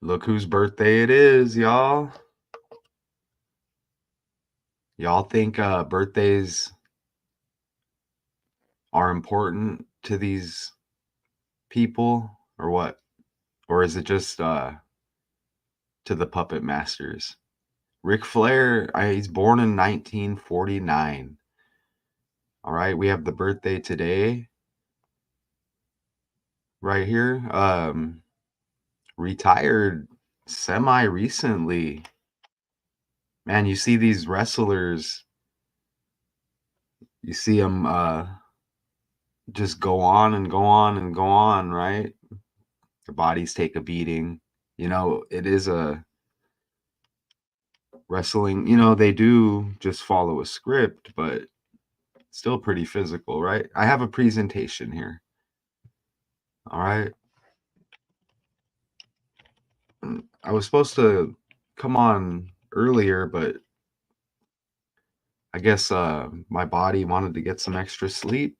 Look whose birthday it is, y'all. Y'all think birthdays are important to these people or what? Or is it just to the puppet masters? Ric Flair, he's born in 1949. All right, we have the birthday today right here. Retired semi recently. Man, you see these wrestlers, you see them just go on and go on and go on, right? Their bodies take a beating. It is a wrestling, they do just follow a script, but still pretty physical, right? I have a presentation here. All right. I was supposed to come on earlier, but I guess my body wanted to get some extra sleep.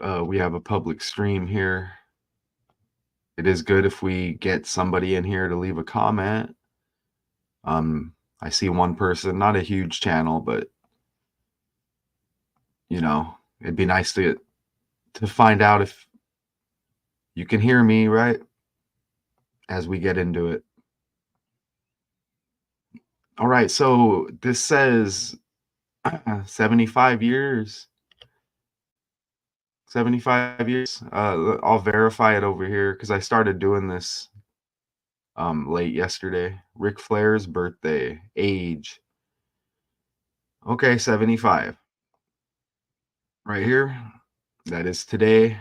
We have a public stream here. It is good if we get somebody in here to leave a comment. I see one person, not a huge channel, but it'd be nice to find out if you can hear me, right? As we get into it. All right, so this says 75 years. 75 years. I'll verify it over here because I started doing this late yesterday. Ric Flair's birthday, age. Okay, 75. Right here. That is today.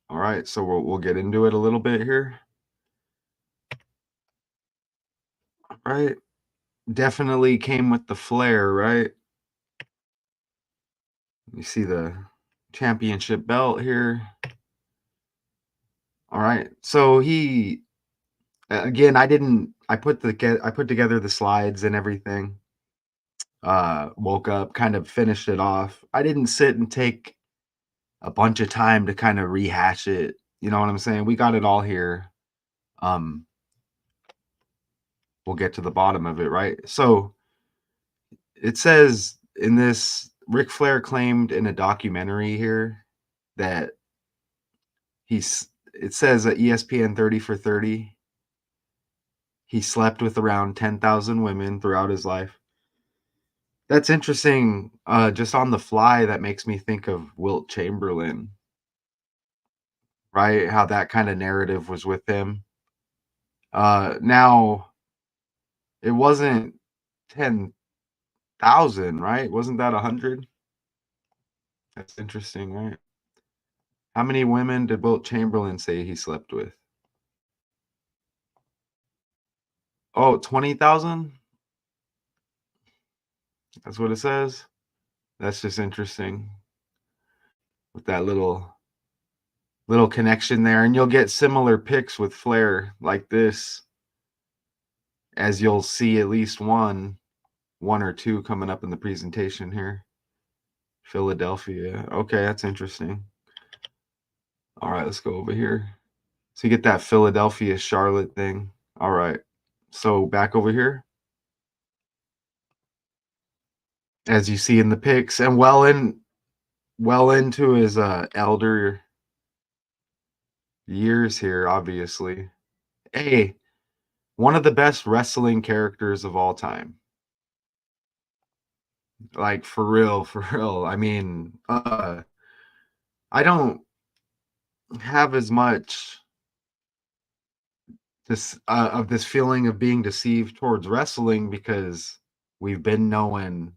All right, so we'll get into it a little bit here. All right. Definitely came with the flair, right? You see the championship belt here. All right. So he again, I put together the slides and everything. Woke up, kind of finished it off. I didn't sit and take a bunch of time to kind of rehash it. You know what I'm saying? We got it all here. Um we'll get to the bottom of it, right? So it says in this Ric Flair claimed in a documentary here that it says at ESPN 30 for 30 he slept with around 10,000 women throughout his life. That's interesting. Just on the fly, that makes me think of Wilt Chamberlain, right? How that kind of narrative was with him. Now it wasn't 10,000, right? Wasn't that 100? That's interesting, right? How many women did Wilt Chamberlain say he slept with? Oh, 20,000? That's what it says. That's just interesting with that little connection there, and you'll get similar pics with Flair like this, as you'll see at least one or two coming up in the presentation here. Philadelphia. Okay, that's interesting. All right, let's go over here. So you get that Philadelphia Charlotte thing. All right. So back over here, as you see in the pics, and well into his elder years here, obviously. Hey, one of the best wrestling characters of all time. Like for real, for real. I mean, I don't have as much this of this feeling of being deceived towards wrestling because we've been knowing,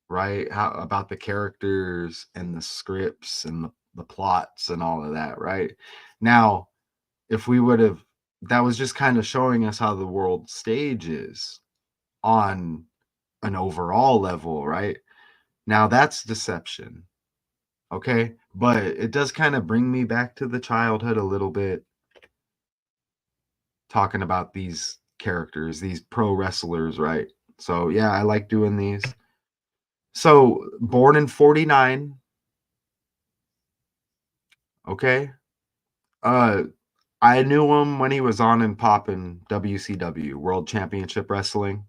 right, how about the characters and the scripts and the plots and all of that, right? Now, if we would have, that was just kind of showing us how the world stage is on an overall level, right? Now that's deception. Okay, but it does kind of bring me back to the childhood a little bit, talking about these characters, these pro wrestlers, right? So yeah, I like doing these. So born in 49, okay? Uh, I knew him when he was on and poppin' WCW, World Championship Wrestling,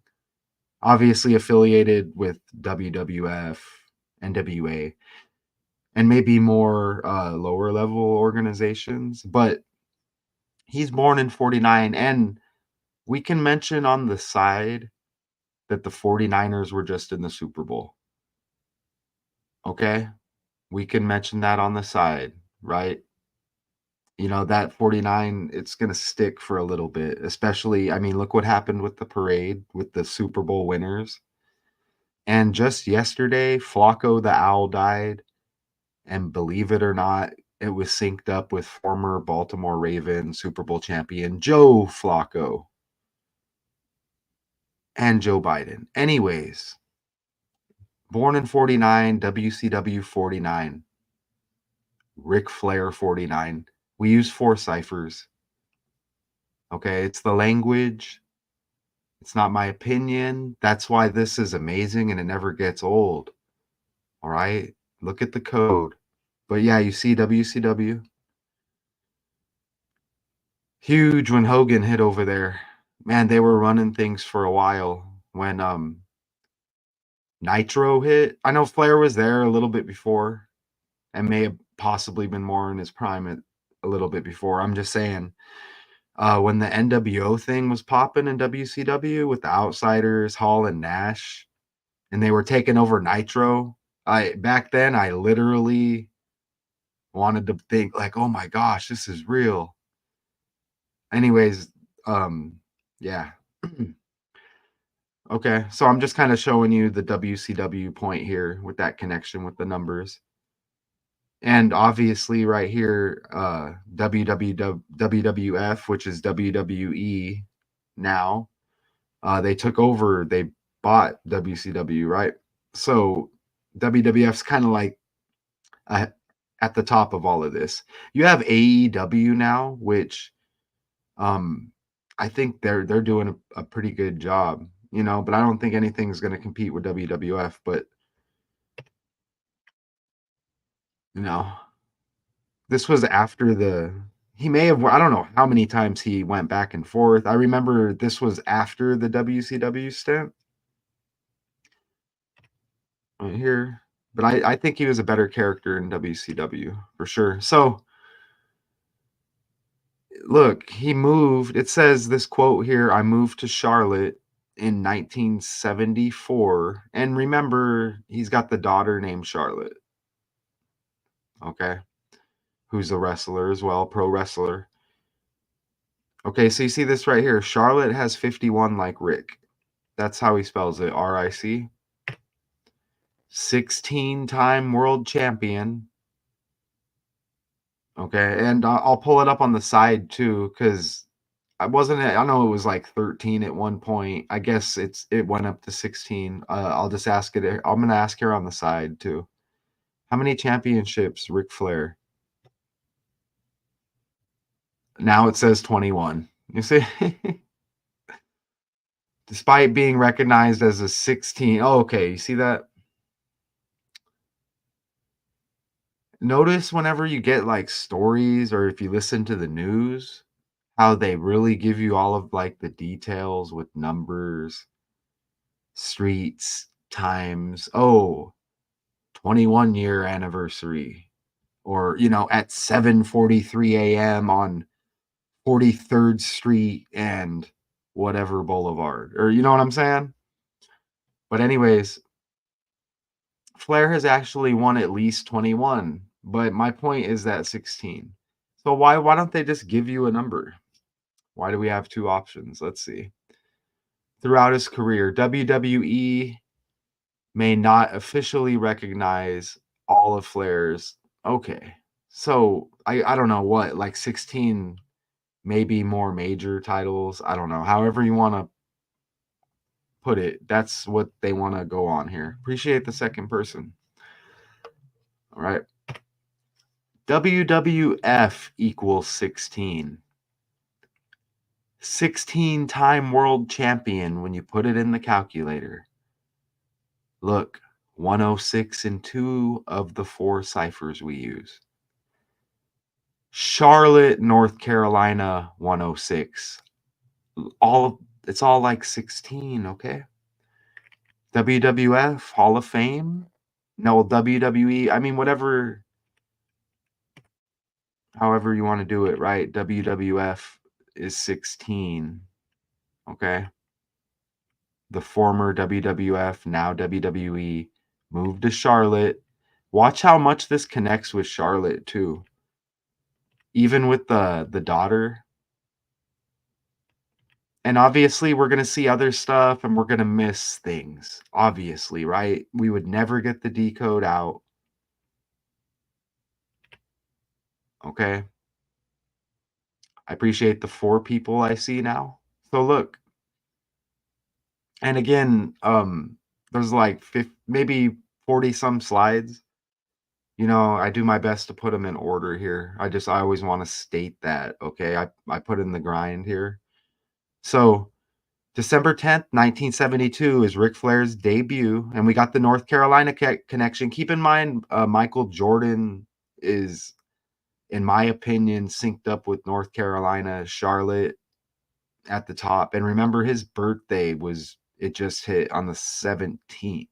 obviously affiliated with WWF, NWA, and maybe more, lower level organizations, but he's born in '49, and we can mention on the side that the 49ers were just in the Super Bowl, okay? We can mention that on the side, right? You know, that 49, it's gonna stick for a little bit, especially I mean, look what happened with the parade with the Super Bowl winners, and just yesterday, Flacco the Owl died, and believe it or not, it was synced up with former Baltimore Raven Super Bowl champion Joe Flacco and Joe Biden. Anyways, born in '49, WCW '49, Ric Flair '49. We use 4 ciphers, okay? It's the language. It's not my opinion. That's why this is amazing and it never gets old. All right. Look at the code. But yeah, you see WCW. Huge when Hogan hit over there. Man, they were running things for a while when Nitro hit. I know Flair was there a little bit before and may have possibly been more in his prime a little bit before. I'm just saying, when the NWO thing was popping in WCW with the Outsiders, Hall and Nash, and they were taking over Nitro. I back then I literally wanted to think like, "Oh my gosh, this is real." Anyways, yeah. Okay, so I'm just kind of showing you the WCW point here with that connection with the numbers. And obviously right here, WWF, which is WWE now, they took over, they bought WCW, right? So WWF's kind of like uh, at the top of all of this. You have AEW now, which um, I think they're doing a pretty good job, you know, but I don't think anything's going to compete with WWF. But you know, this was after the he may have I don't know how many times he went back and forth. I remember this was after the WCW stint right here. But I think he was a better character in WCW for sure. So look, he moved. It says this quote here, I moved to Charlotte in 1974. And remember, he's got the daughter named Charlotte, okay, who's a wrestler as well, pro wrestler. Okay, so you see this right here. Charlotte has 51 like Rick. That's how he spells it, RIC. 16-time world champion. Okay, and I'll pull it up on the side too, because I wasn't I know it was like 13 at one point. I guess it went up to 16. I'll just ask it. I'm gonna ask her on the side too. How many championships, Ric Flair? Now it says 21. You see? Despite being recognized as a 16. Oh, okay. You see that? Notice whenever you get like stories or if you listen to the news, how they really give you all of like the details with numbers, streets, times. Oh, 21-year anniversary, or you know, at 7:43 a.m. on 43rd Street and whatever boulevard, or you know what I'm saying. But anyways, Flair has actually won at least 21, but my point is that 16. So why don't they just give you a number? Why do we have two options? Let's see. Throughout his career, WWE may not officially recognize all of Flair's. Okay. So I don't know what, like 16 maybe more major titles. I don't know. However you want to put it, that's what they want to go on here. Appreciate the second person. All right. WWF equals 16. 16-time world champion when you put it in the calculator. Look, 106 in two of the 4 ciphers we use. Charlotte, North Carolina, 106. All it's all like 16, okay? WWF, Hall of Fame? No, WWE, I mean, whatever however you wanna do it, right? WWF is 16, okay? The former WWF, now WWE, moved to Charlotte. Watch how much this connects with Charlotte too. Even with the daughter. And obviously, we're gonna see other stuff and we're gonna miss things, obviously, right? We would never get the decode out, okay? I appreciate the 4 people I see now. So look, and again, there's like maybe 40 some slides. You know, I do my best to put them in order here. I always wanna state that, okay? I put in the grind here. So, December 10th, 1972 is Ric Flair's debut, and we got the North Carolina connection. Keep in mind, Michael Jordan is, in my opinion, synced up with North Carolina, Charlotte at the top. And remember, his birthday it just hit on the 17th.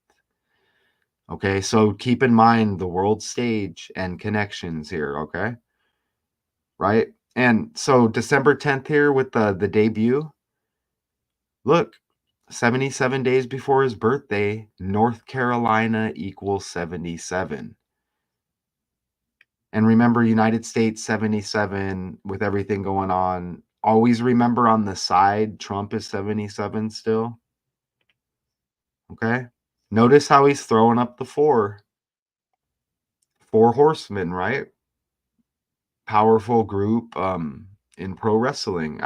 Okay, so keep in mind the world stage and connections here, okay? Right? And so December 10th here with the debut. Look, 77 days before his birthday, North Carolina equals 77. And remember, United States 77 with everything going on. Always remember on the side, Trump is 77 still. Okay. Notice how he's throwing up the four horsemen, right? Powerful group in pro wrestling.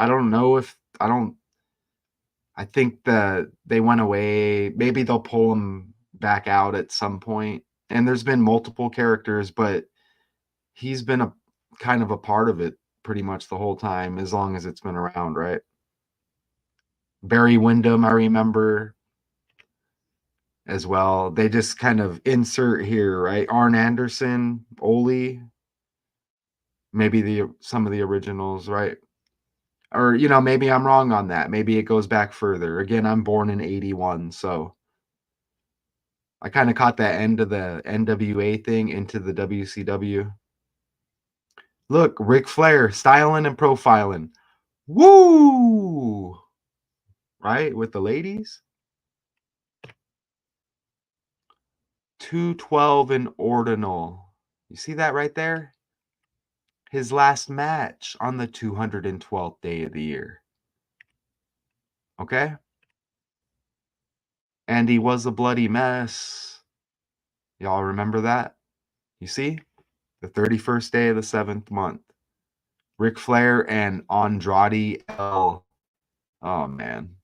I think that they went away. Maybe they'll pull them back out at some point. And there's been multiple characters, but he's been a kind of a part of it pretty much the whole time as long as it's been around, right? Barry Windham, I remember as well. They just kind of insert here, right? Arn Anderson, Ole, maybe some of the originals, right? Or maybe I'm wrong on that. Maybe it goes back further. Again, I'm born in 81, so I kind of caught that end of the NWA thing into the WCW. Look, Ric Flair, styling and profiling. Woo! Right? With the ladies. 212 in ordinal. You see that right there? His last match on the 212th day of the year. Okay? And he was a bloody mess. Y'all remember that? You see? The 31st day of the 7th month. Ric Flair and Andrade oh man.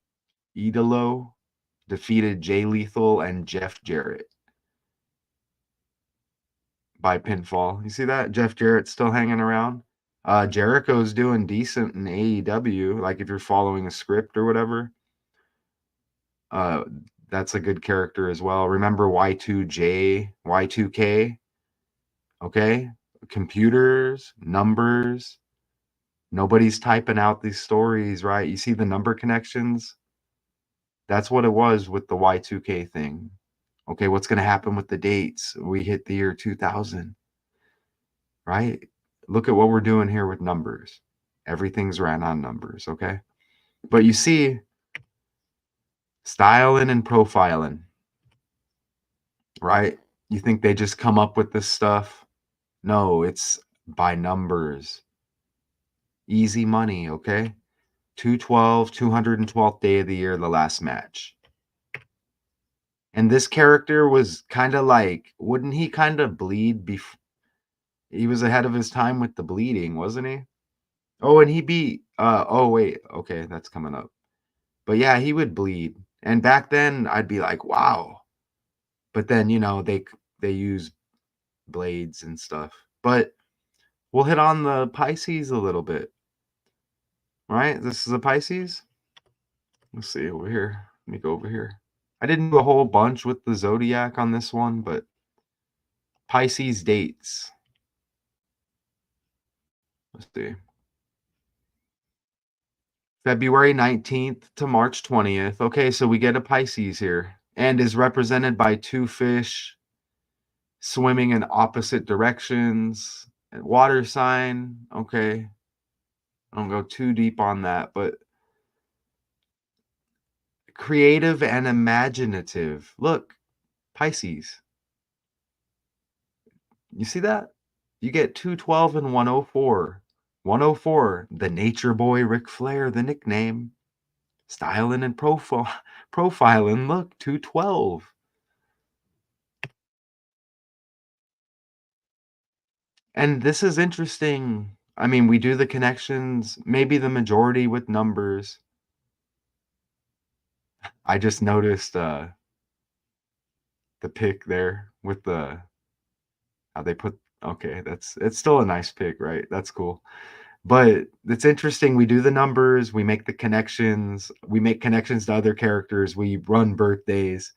Idolo defeated Jay Lethal and Jeff Jarrett by pinfall. You see that? Jeff Jarrett's still hanging around. Jericho's doing decent in AEW, like if you're following a script or whatever. Uh, that's a good character as well. Remember Y2J, Y2K? Okay? Computers, numbers. Nobody's typing out these stories, right? You see the number connections? That's what it was with the Y2K thing. Okay, what's going to happen with the dates? We hit the year 2000, right? Look at what we're doing here with numbers. Everything's ran on numbers, okay? But you see, styling and profiling, right? You think they just come up with this stuff? No, it's by numbers. Easy money, okay? 212, 212th day of the year, the last match. And this character was kind of like, wouldn't he kind of bleed before? He was ahead of his time with the bleeding, wasn't he? Oh, and he beat, oh, wait, okay, that's coming up. But yeah, he would bleed. And back then, I'd be like, wow. But then, they use blades and stuff. But we'll hit on the Pisces a little bit, right? This is a Pisces. Let's see over here. Let me go over here. I didn't do a whole bunch with the zodiac on this one, but Pisces dates. Let's see. February 19th to March 20th. Okay, so we get a Pisces here and is represented by two fish swimming in opposite directions. And water sign. Okay. I don't go too deep on that, but creative and imaginative. Look, Pisces. You see that? You get 212 and 104. 104, the nature boy Ric Flair, the nickname. Styling and profiling. Look, 212. And this is interesting. I mean, we do the connections, maybe the majority with numbers. I just noticed the pick there with the how they put okay, that's it's still a nice pick, right? That's cool. But it's interesting. We do the numbers, we make the connections, we make connections to other characters, we run birthdays.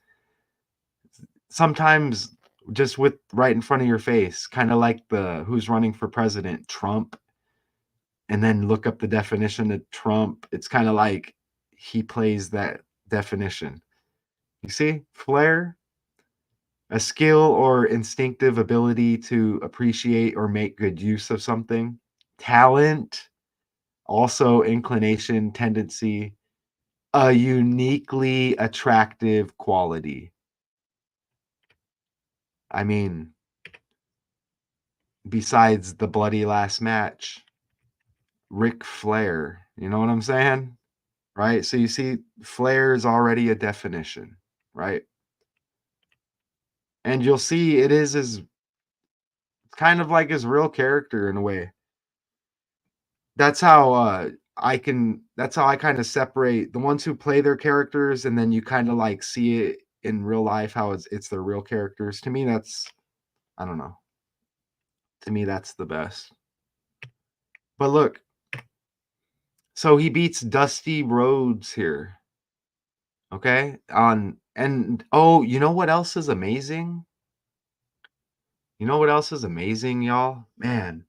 Sometimes just with right in front of your face, kind of like the who's running for president, Trump, and then look up the definition of Trump. It's kind of like he plays that definition. You see, flair, a skill or instinctive ability to appreciate or make good use of something. Talent, also inclination, tendency, a uniquely attractive quality. I mean, besides the bloody last match, Ric Flair, you know what I'm saying? Right? So you see, Flair is already a definition, right? And you'll see it is his kind of like his real character in a way. That's how that's how I kind of separate the ones who play their characters and then you kind of like see it in real life how it's their real characters. To me, that's I don't know. To me, that's the best. But look, so he beats Dusty Rhodes here. Okay? On and oh, you know what else is amazing? You know what else is amazing, y'all? Man,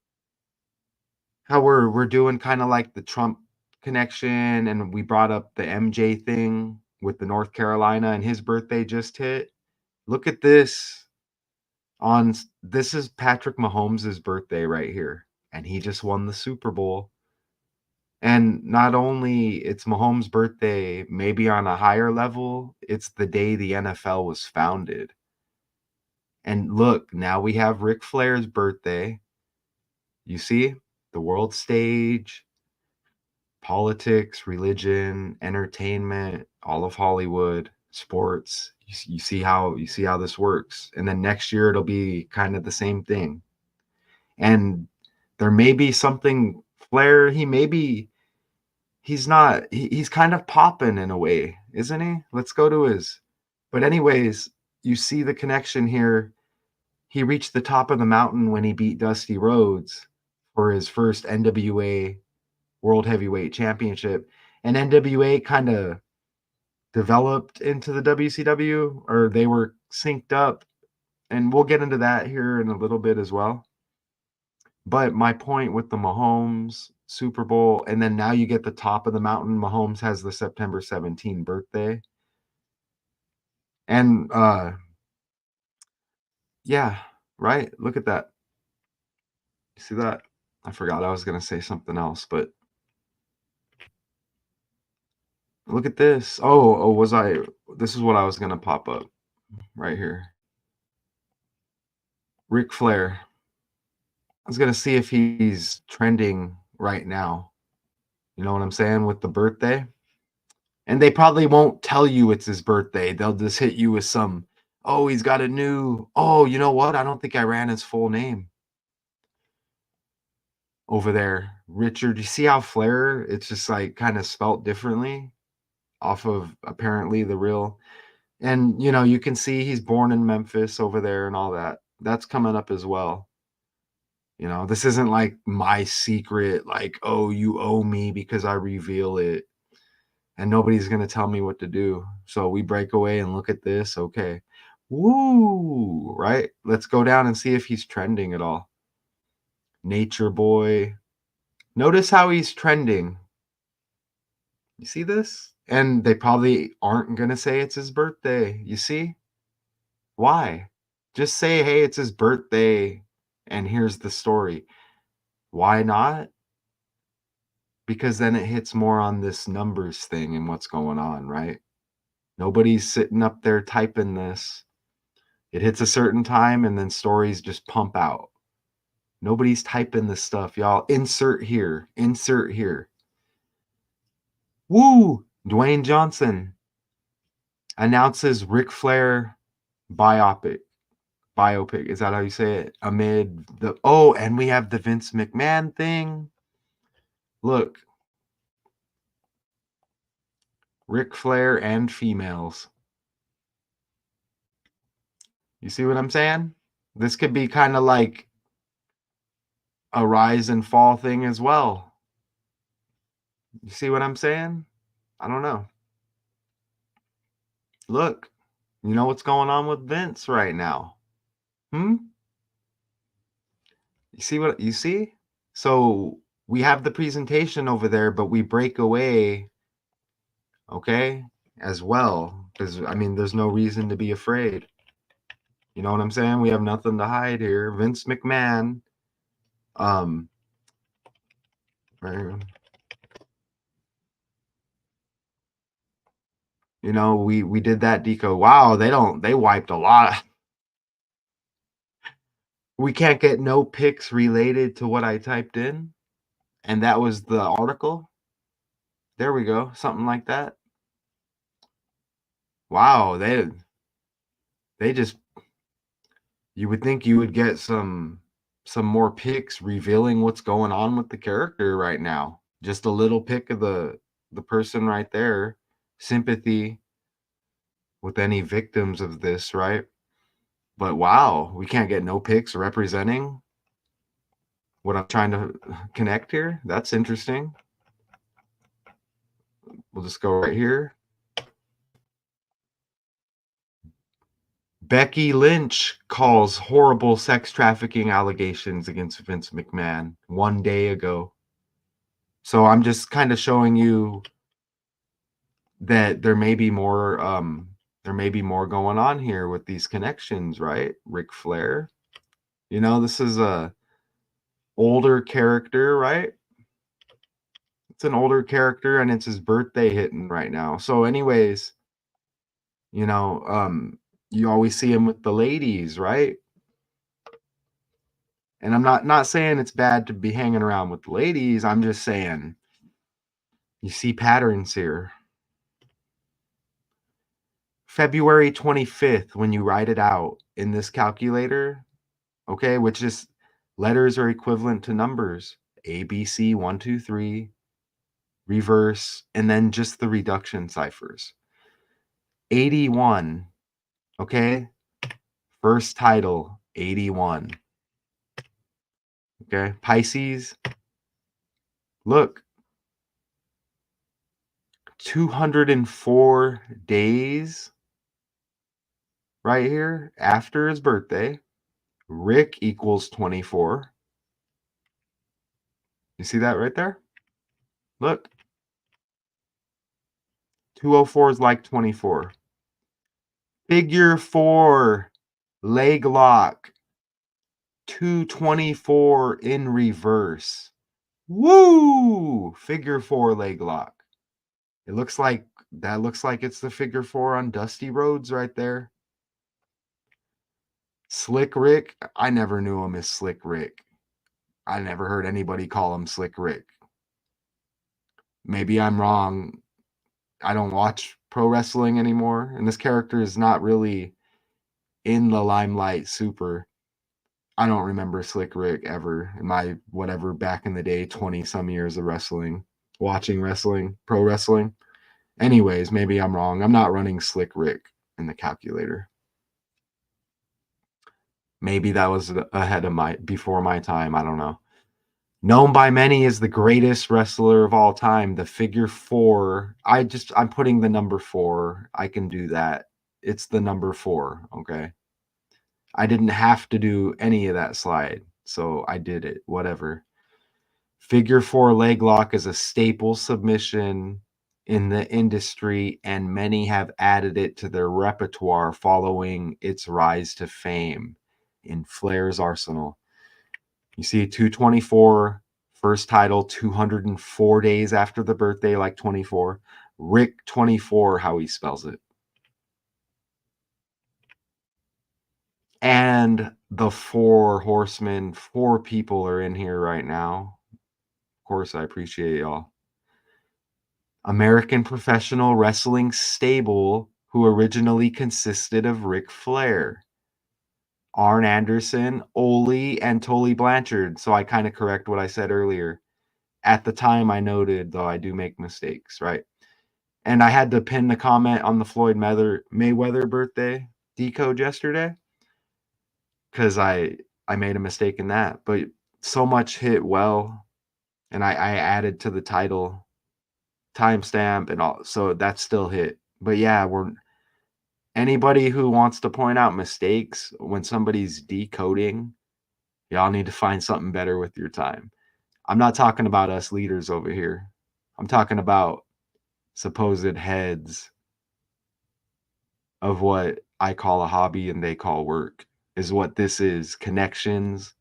how we're doing kinda like the Trump connection, and we brought up the MJ thing with the North Carolina, and his birthday just hit. Look at this this is Patrick Mahomes's birthday right here, and he just won the Super Bowl. And not only it's Mahomes' birthday, maybe on a higher level, it's the day the NFL was founded. And look, now we have Ric Flair's birthday. You see? The world stage, politics, religion, entertainment, all of Hollywood, sports. You see how this works. And then next year it'll be kind of the same thing. And there may be something Flair, he's not he's kind of popping in a way, isn't he? Let's go to his but anyways, you see the connection here. He reached the top of the mountain when he beat Dusty Rhodes for his first NWA World Heavyweight Championship, and NWA kinda developed into the WCW, or they were synced up, and we'll get into that here in a little bit as well. But my point with the Mahomes Super Bowl, and then now you get the top of the mountain, Mahomes has the September 17 birthday, and, yeah, right? Look at that. You see that? I forgot I was gonna say something else, but look at this. Was I this is what I was gonna pop up right here. Ric Flair. I was gonna see if he's trending right now. You know what I'm saying, with the birthday? And they probably won't tell you it's his birthday. They'll just hit you with some, "Oh, he's got a new oh, you know what? I don't think I ran his full name over there. Richard." You see how Flair, it's just, like, kinda spelt differently off of apparently the real and, you know, you can see he's born in Memphis over there and all that. That's coming up as well. You know, this isn't like my secret, like, "Oh, you owe me because I reveal it, and nobody's gonna tell me what to do." So we break away and look at this, okay. Woo! Right? Let's go down and see if he's trending at all. Nature Boy. Notice how he's trending. You see this? And they probably aren't gonna say it's his birthday. You see? Why? Just say, "Hey, it's his birthday, and here's the story." Why not? Because then it hits more on this numbers thing and what's going on, right? Nobody's sitting up there typing this. It hits a certain time, and then stories just pump out. Nobody's typing this stuff, y'all. Insert here, insert here. Woo! Dwayne Johnson announces Ric Flair biopic. Biopic, is that how you say it? Amid the and we have the Vince McMahon thing. Look, Ric Flair and females. You see what I'm saying? This could be kind of like a rise and fall thing as well. You see what I'm saying? I don't know. Look, you know what's going on with Vince right now? Hmm? You see what you see? So we have the presentation over there, but we break away, okay, as well. Because I mean, there's no reason to be afraid. You know what I'm saying? We have nothing to hide here. Vince McMahon, um, right, you know, we did that deco. Wow, they wiped a lot. We can't get no pics related to what I typed in, and that was the article. There we go, something like that. Wow, they just you would think you would get some more pics revealing what's going on with the character right now. Just a little pic of the person right there. Sympathy with any victims of this, right? But wow, we can't get no pics representing what I'm trying to connect here. That's interesting. We'll just go right here. Becky Lynch calls horrible sex trafficking allegations against Vince McMahon 1 day ago. So I'm just kind of showing you that there may be more going on here with these connections, right? Ric Flair. You know, this is a older character, right? It's an older character and it's his birthday hitting right now. So anyways, you know, you always see him with the ladies, right? And I'm not saying it's bad to be hanging around with the ladies. I'm just saying you see patterns here. February 25th, when you write it out in this calculator, okay, which is letters are equivalent to numbers. A, B, C, 1, 2, 3, reverse, and then just the reduction ciphers. 81, okay? First title, 81. Okay, Pisces, look, 204 days right here after his birthday. Rick equals 24. You see that right there? Look, 204 is like 24. Figure 4, leg lock, 224 in reverse. Woo! Figure 4 leg lock. It looks like that looks like it's the figure 4 on Dusty Roads right there. Slick Rick, I never knew him as Slick Rick. I never heard anybody call him Slick Rick. Maybe I'm wrong. I don't watch pro wrestling anymore, and this character is not really in the limelight super. I don't remember Slick Rick ever in my whatever back in the day 20 some years of wrestling, watching wrestling, pro wrestling. Anyways, maybe I'm wrong. I'm not running Slick Rick in the calculator. Maybe that was ahead of before my time. I don't know. Known by many as the greatest wrestler of all time, the figure 4. I'm putting the number 4. I can do that. It's the number 4, okay? I didn't have to do any of that slide, so I did it. Whatever. Figure four leg lock is a staple submission in the industry, and many have added it to their repertoire following its rise to fame in Flair's arsenal. You see, 224, first title 204 days after the birthday, like 24. Rick 24, how he spells it. And the four horsemen, four people are in here right now. Of course, I appreciate y'all. American Professional Wrestling Stable, who originally consisted of Ric Flair, Arn Anderson, Ole, and Tully Blanchard. So I kind of correct what I said earlier. At the time, I noted, though I do make mistakes, right? And I had to pin the comment on the Floyd Mayweather birthday decode yesterday because I made a mistake in that. But so much hit well, and I added to the title timestamp and all, so that's still hit. But yeah, we're anybody who wants to point out mistakes when somebody's decoding, y'all need to find something better with your time. I'm not talking about us leaders over here. I'm talking about supposed heads of what I call a hobby and they call work, is what this is. Connections,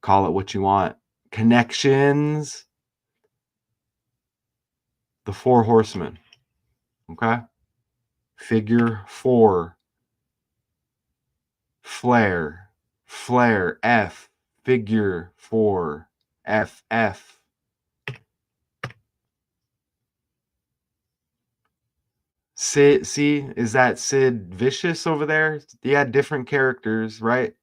call it what you want. Connections, the four horsemen. Okay. Figure four, Flair, Flair, F, figure four, F, F. Sid, see, is that Sid Vicious over there? He had different characters, right?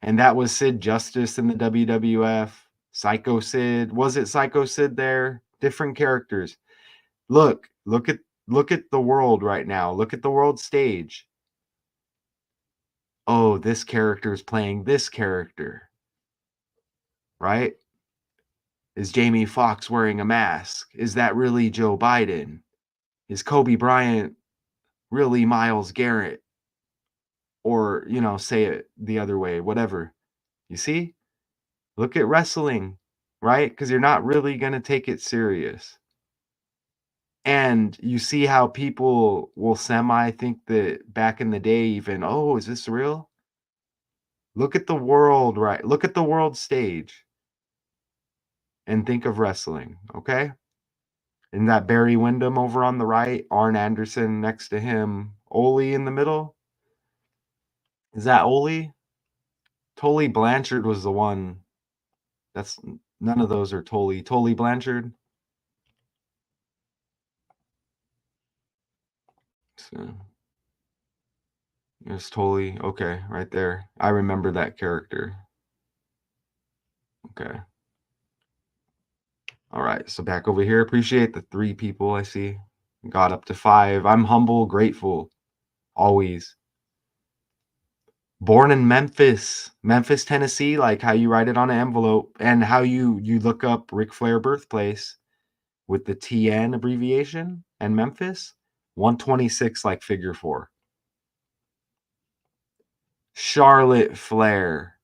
And that was Sid Justice in the WWF. Psycho Sid. Was it Psycho Sid there? Different characters. Look at the world right now. Look at the world stage. Oh, this character is playing this character, right? Is Jamie Foxx wearing a mask? Is that really Joe Biden? Is Kobe Bryant really Miles Garrett? Or, say it the other way, whatever. You see? Look at wrestling, right? Because you're not really going to take it serious. And you see how people will semi think that back in the day, even, oh, is this real? Look at the world, right? Look at the world stage and think of wrestling, okay? And that Barry Windham over on the right, Arn Anderson next to him, Ole in the middle. Is that Ole? Tully Blanchard was the one. That's none of those are Tully. Tully Blanchard. So there's Tully. Okay, right there. I remember that character. Okay. All right. So back over here. Appreciate the three people I see. Got up to five. I'm humble, grateful, always. Born in Memphis, Tennessee, like how you write it on an envelope and how you look up Ric Flair birthplace with the TN abbreviation and Memphis, 126 like figure four. Charlotte Flair.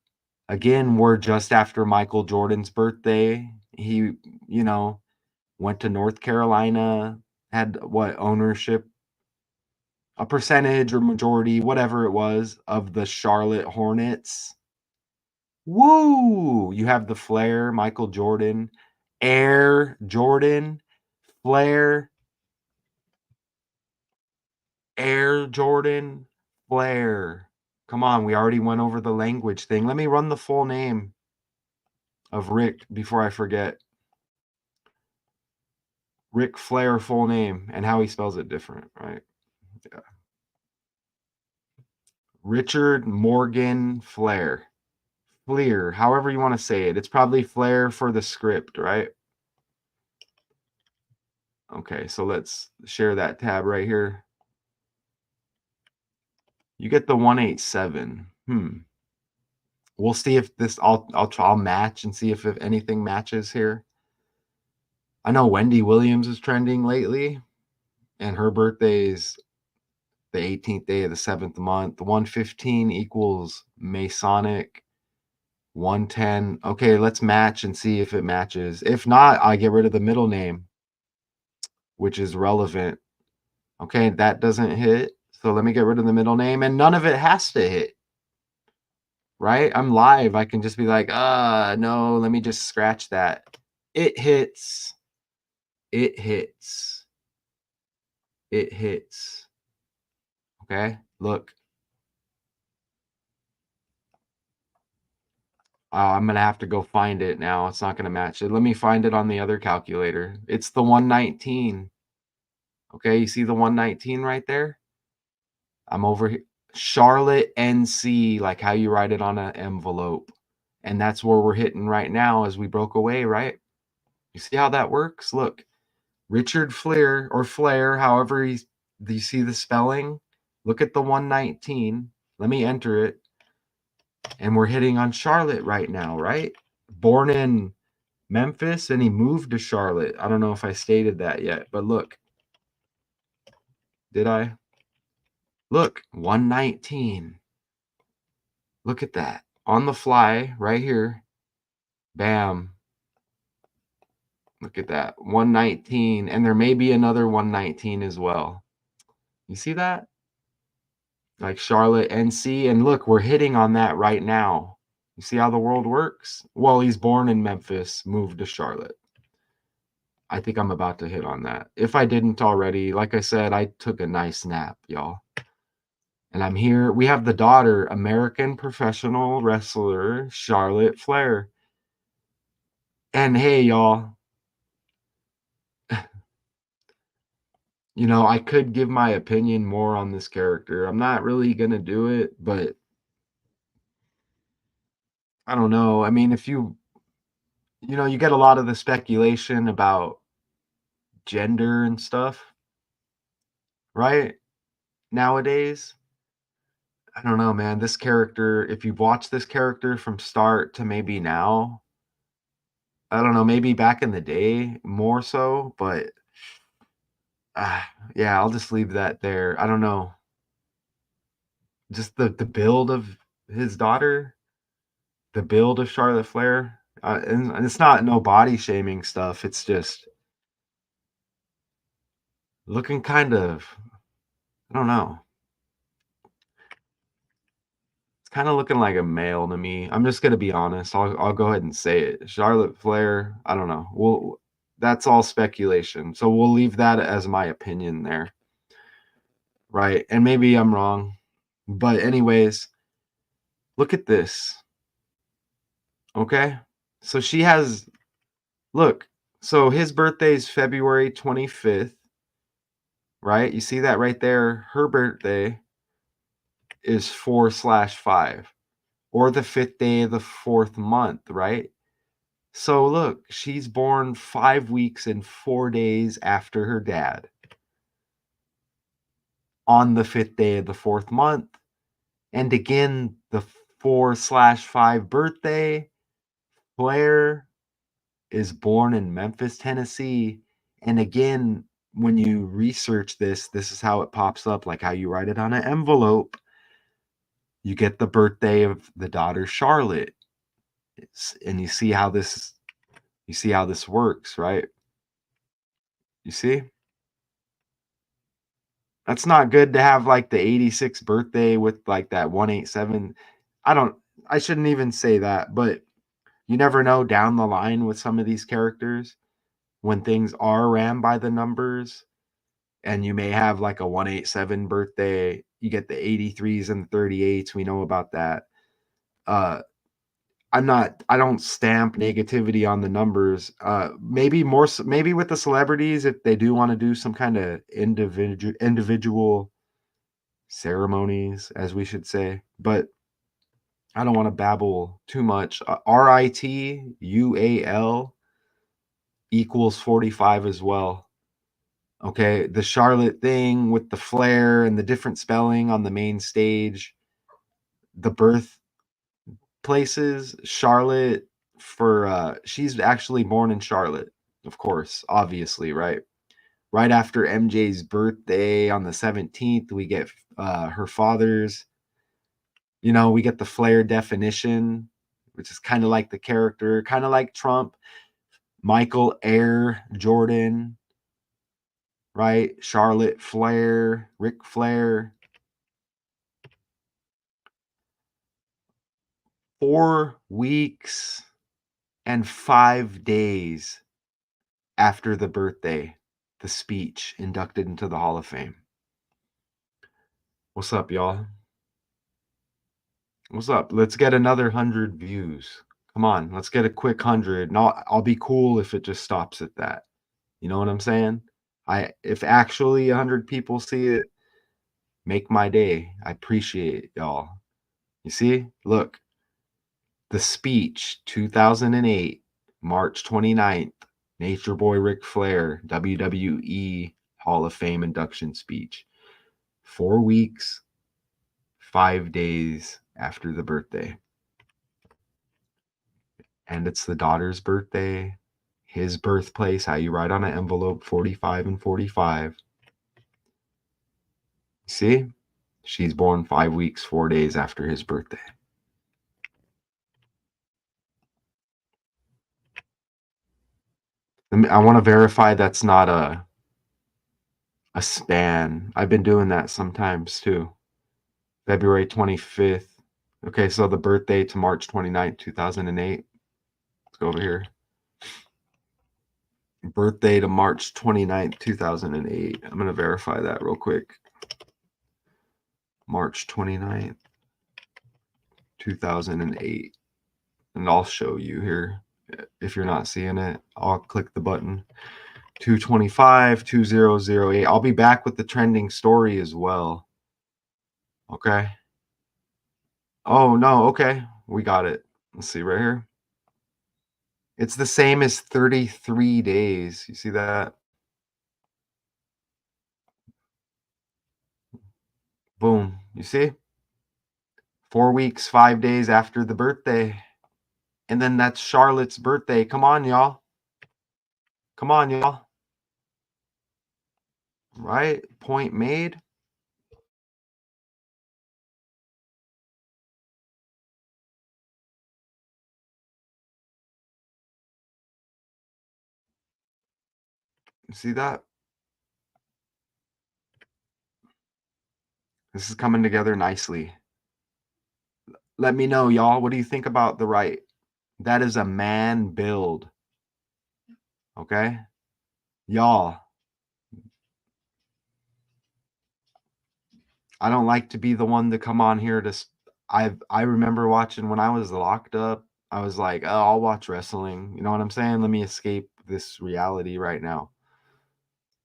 Again, we're just after Michael Jordan's birthday. He, you know, went to North Carolina, had what ownership, a percentage or majority, whatever it was, of the Charlotte Hornets. Woo! You have the Flair, Michael Jordan, Air Jordan, Flair, Air Jordan, Flair. Come on, we already went over the language thing. Let me run the full name of Rick before I forget. Ric Flair full name and how he spells it different, right? Yeah. Richard Morgan Flair. Fleer, however you want to say it. It's probably Flair for the script, right? Okay, so let's share that tab right here. You get the 187. We'll see if this I'll match and see if anything matches here. I know Wendy Williams is trending lately, and her birthday is the 18th day of the 7th month. 115 equals Masonic. 110. Okay, let's match and see if it matches. If not, I get rid of the middle name, which is relevant. Okay, that doesn't hit. So let me get rid of the middle name, and none of it has to hit, right? I'm live. I can just be like, no, let me just scratch that. It hits. It hits. It hits. Okay, look. I'm gonna have to go find it now. It's not gonna match it. Let me find it on the other calculator. It's the 119. Okay, you see the 119 right there? I'm over here. Charlotte, NC, like how you write it on an envelope. And that's where we're hitting right now as we broke away, right? You see how that works? Look, Richard Flair or Flair, however he's, do you see the spelling? Look at the 119. Let me enter it. And we're hitting on Charlotte right now, right? Born in Memphis and he moved to Charlotte. I don't know if I stated that yet, but look. Did I? Look, 119. Look at that. On the fly right here. Bam. Look at that. 119. And there may be another 119 as well. You see that? Like Charlotte, NC. And look, we're hitting on that right now. You see how the world works? Well, he's born in Memphis, moved to Charlotte. I think I'm about to hit on that. If I didn't already, like I said, I took a nice nap, y'all. And I'm here. We have the daughter, American professional wrestler, Charlotte Flair. And hey, y'all, you know, I could give my opinion more on this character. I'm not really going to do it, but I don't know. I mean, if you know, you get a lot of the speculation about gender and stuff, right? Nowadays. I don't know, man. This character, if you've watched this character from start to maybe now, I don't know, maybe back in the day more so, but yeah, I'll just leave that there. I don't know. Just the build of his daughter, the build of Charlotte Flair, and it's not no body shaming stuff. It's just looking kind of, I don't know. It's kind of looking like a male to me. I'm just gonna be honest. I'll go ahead and say it. Charlotte Flair. I don't know. That's all speculation. So we'll leave that as my opinion there, right? And maybe I'm wrong, but anyways, look at this. Okay, so she has look. So his birthday is February 25th, right? You see that right there? Her birthday is 4/5 or the 5th day of the 4th month, right? So look, she's born 5 weeks and 4 days after her dad on the 5th day of the 4th month. And again, the 4/5 birthday, Flair is born in Memphis, Tennessee. And again, when you research this, this is how it pops up, like how you write it on an envelope. You get the birthday of the daughter Charlotte. And you see how this works, right? You see? That's not good to have like the 86th birthday with like that 187. I don't I shouldn't even say that, but you never know down the line with some of these characters when things are ran by the numbers and you may have like a 187 birthday, you get the 83s and 38s, we know about that. Uh I don't stamp negativity on the numbers. Maybe maybe with the celebrities if they do want to do some kind of individual ceremonies, as we should say. But I don't want to babble too much. RITUAL equals 45 as well. Okay, the Charlotte thing with the Flair and the different spelling on the main stage, the birth places, Charlotte for she's actually born in Charlotte, of course, obviously, right? Right after MJ's birthday on the 17th, we get her father's, you know, we get the Flair definition. which is kind of like the character, kind of like Trump, Michael Air Jordan, right? Charlotte Flair, Ric Flair. 4 weeks and 5 days after the birthday, the speech inducted into the Hall of Fame. What's up, y'all? What's up? Let's get another 100 views. Come on, let's get a quick 100. And I'll be cool if it just stops at that. You know what I'm saying? If actually 100 people see it, make my day. I appreciate y'all. You see? Look, the speech 2008, March 29th, Nature Boy Ric Flair, WWE Hall of Fame induction speech. 4 weeks, 5 days after the birthday. And it's the daughter's birthday, his birthplace, how you write on an envelope, 45 and 45. See? She's born 5 weeks, 4 days after his birthday. I want to verify that's not a span. I've been doing that sometimes too. February 25th. Okay, so the birthday to March 29th, 2008. Let's go over here. Birthday to March 29th, 2008. I'm going to verify that real quick. March 29th, 2008. And I'll show you here. If you're not seeing it, I'll click the button. 225 2008. I'll be back with the trending story as well. Okay. Oh, no. Okay. We got it. Let's see right here. It's the same as 33 days. You see that? Boom. You see? 4 weeks, 5 days after the birthday. And then that's Charlotte's birthday. Come on, y'all. Come on, y'all. Right? Point made. You see that? This is coming together nicely. Let me know, y'all. What do you think about the right? That is a man build. Okay? Y'all, I don't like to be the one to come on here to. I remember watching when I was locked up. I was like, oh, I'll watch wrestling. You know what I'm saying? Let me escape this reality right now.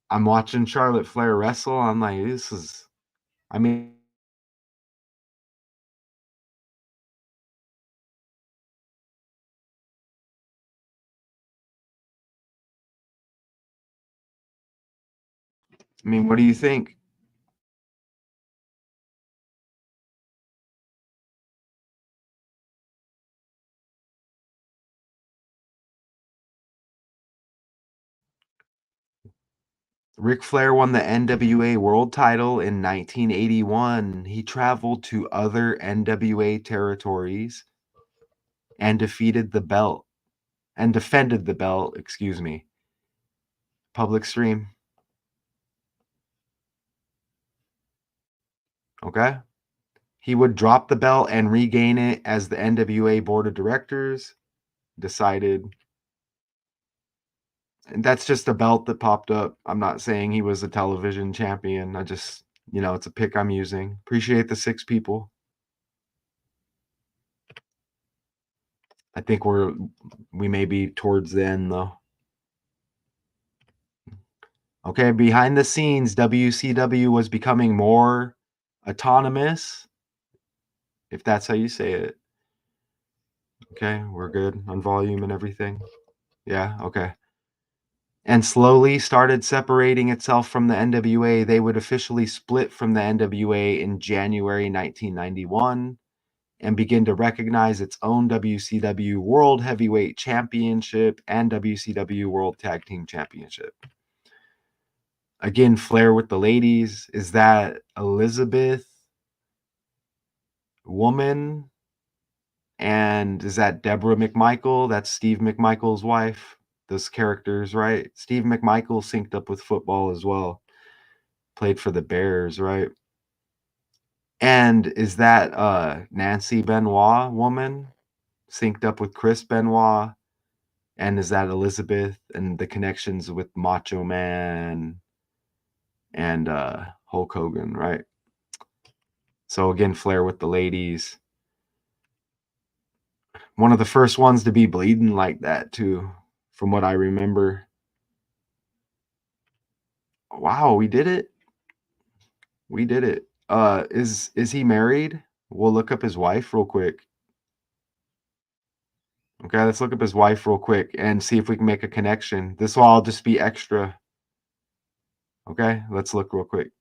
I'm watching Charlotte Flair wrestle. I'm like, this is. I mean, what do you think? Ric Flair won the NWA World Title in 1981. He traveled to other NWA territories and defended the belt. Excuse me. Public stream. Okay. He would drop the belt and regain it as the NWA board of directors decided. And that's just a belt that popped up. I'm not saying he was a television champion. I just, it's a pick I'm using. Appreciate the 6 people. I think we may be towards the end though. Okay, behind the scenes, WCW was becoming more autonomous, if that's how you say it. Okay, we're good on volume and everything. Yeah, okay. And slowly started separating itself from the NWA. They would officially split from the NWA in January 1991 and begin to recognize its own WCW World Heavyweight Championship and WCW World Tag Team Championship. Again, Flair with the ladies. Is that Elizabeth woman? And is that Deborah McMichael? That's Steve McMichael's wife. Those characters, right? Steve McMichael synced up with football as well. Played for the Bears, right? And is that Nancy Benoit woman synced up with Chris Benoit? And is that Elizabeth and the connections with Macho Man and Hulk Hogan, right? So again, Flair with the ladies. One of the first ones to be bleeding like that too, from what I remember. Wow, we did it. We did it. Is he married? We'll look up his wife real quick. Okay, let's look up his wife real quick and see if we can make a connection. This will all just be extra. Okay, let's look real quick.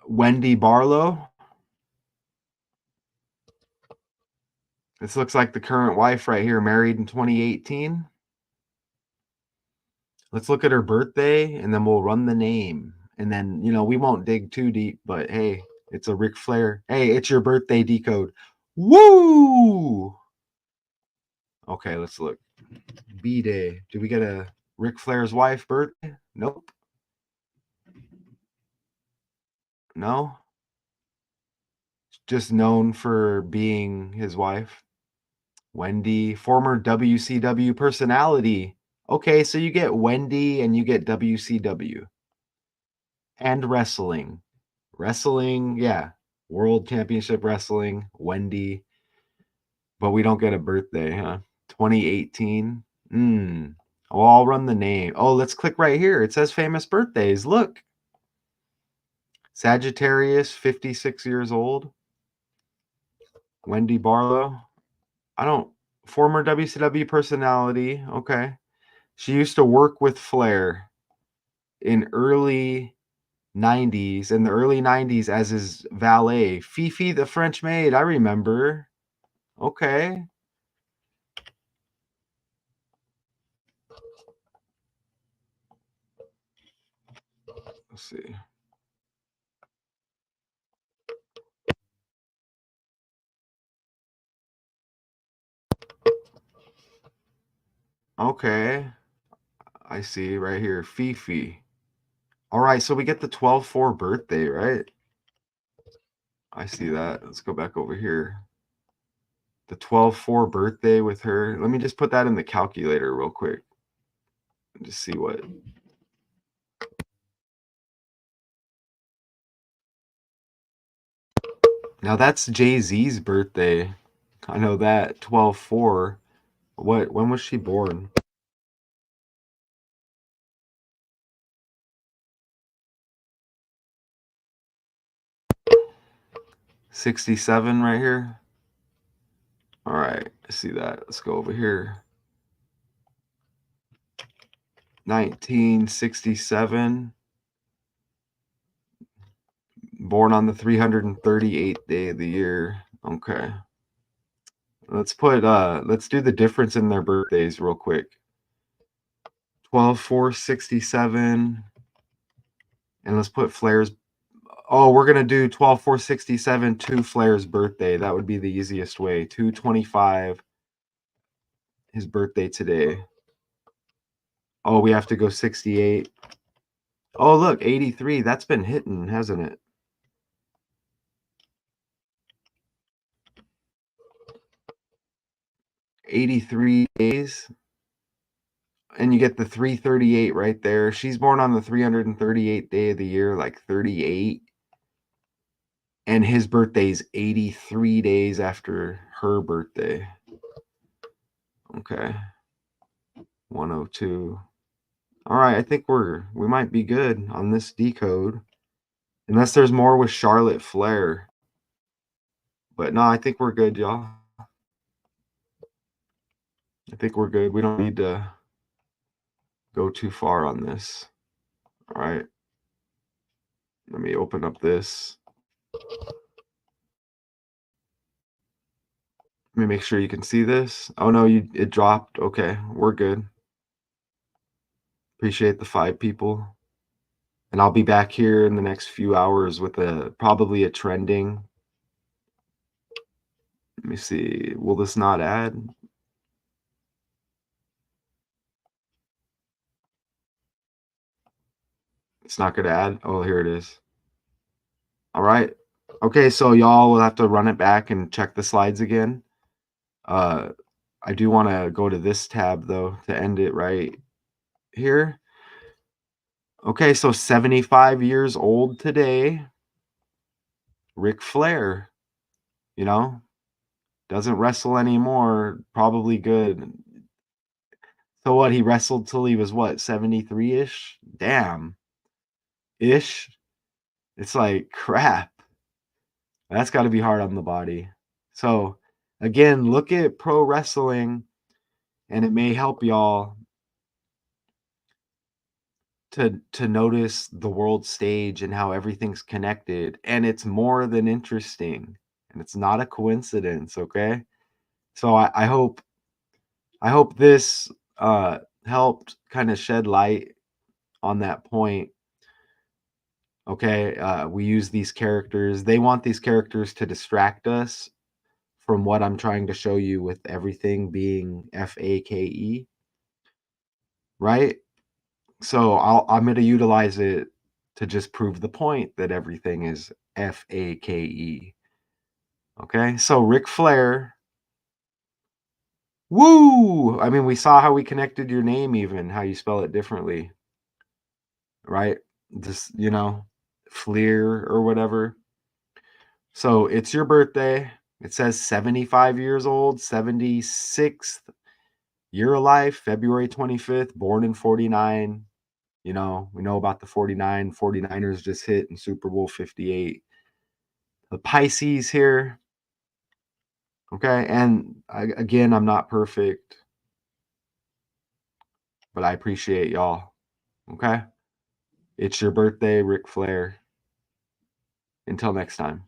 Wendy Barlow. This looks like the current wife right here, married in 2018. Let's look at her birthday and then we'll run the name. And then, we won't dig too deep, but hey, it's a Ric Flair. Hey, it's your birthday decode. Woo! Okay, let's look. B-Day. Did we get a Ric Flair's wife birthday? Nope. No. Just known for being his wife. Wendy, former WCW personality. Okay, so you get Wendy and you get WCW and wrestling. Wrestling, yeah. World Championship Wrestling, Wendy, but we don't get a birthday, huh? 2018. Well, I'll run the name. Oh, let's click right here. It says famous birthdays. Look. Sagittarius, 56 years old. Wendy Barlow. I don't former WCW personality. Okay. She used to work with Flair in the early 90s as his valet. Fifi the French maid, I remember. Okay. Let's see. Okay. I see right here. Fifi. All right, so we get the 12/4 birthday, right? I see that. Let's go back over here. The 12/4 birthday with her. Let me just put that in the calculator real quick and just see what. Now that's Jay-Z's birthday. I know that. 12/4. When was she born? 67 right here. All right, I see that. Let's go over here. 1967. Born on the 338th day of the year. Okay. Let's do the difference in their birthdays real quick. 12/4/67, and let's put Flair's. Oh, we're gonna do 12/4/67 to Flair's birthday. That would be the easiest way. 225, his birthday today. Oh, we have to go 68. Oh, look, 83. That's been hitting, hasn't it? 83 days. And you get the 338 right there. She's born on the 338th day of the year, like 38. And his birthday's 83 days after her birthday. Okay. 102. All right, I think we might be good on this decode. Unless there's more with Charlotte Flair. But no, I think we're good, y'all. I think we're good. We don't need to go too far on this. All right. Let me open up this. Let me make sure you can see this. Oh, no, you it dropped. Okay, we're good. Appreciate the 5 people, and I'll be back here in the next few hours with a probably a trending. Let me see. Will this not add? It's not gonna add? Oh, here it is. Alright. Okay, so y'all will have to run it back and check the slides again. Uh, I do wanna go to this tab, though, to end it right here. Okay, so 75 years old today, Ric Flair, you know, doesn't wrestle anymore, probably good. So what, he wrestled till he was what, 73-ish? Damn. Ish? It's like, crap. That's gotta be hard on the body. So, again, look at pro wrestling, and it may help y'all to notice the world stage and how everything's connected, and it's more than interesting, and it's not a coincidence, okay? So I hope this, helped kinda shed light on that point, okay? We use these characters, they want these characters to distract us from what I'm trying to show you with everything being FAKE, right? So I'm gonna utilize it to just prove the point that everything is FAKE. Okay, so Ric Flair, woo! I mean, we saw how we connected your name, even how you spell it differently, right? Just Fleer or whatever. So it's your birthday. It says 75 years old, 76th year of life, February 25th, born in 49. We know about the 49ers just hit in Super Bowl 58. The Pisces here, okay? And again, I'm not perfect, but I appreciate y'all, okay? It's your birthday, Ric Flair. Until next time.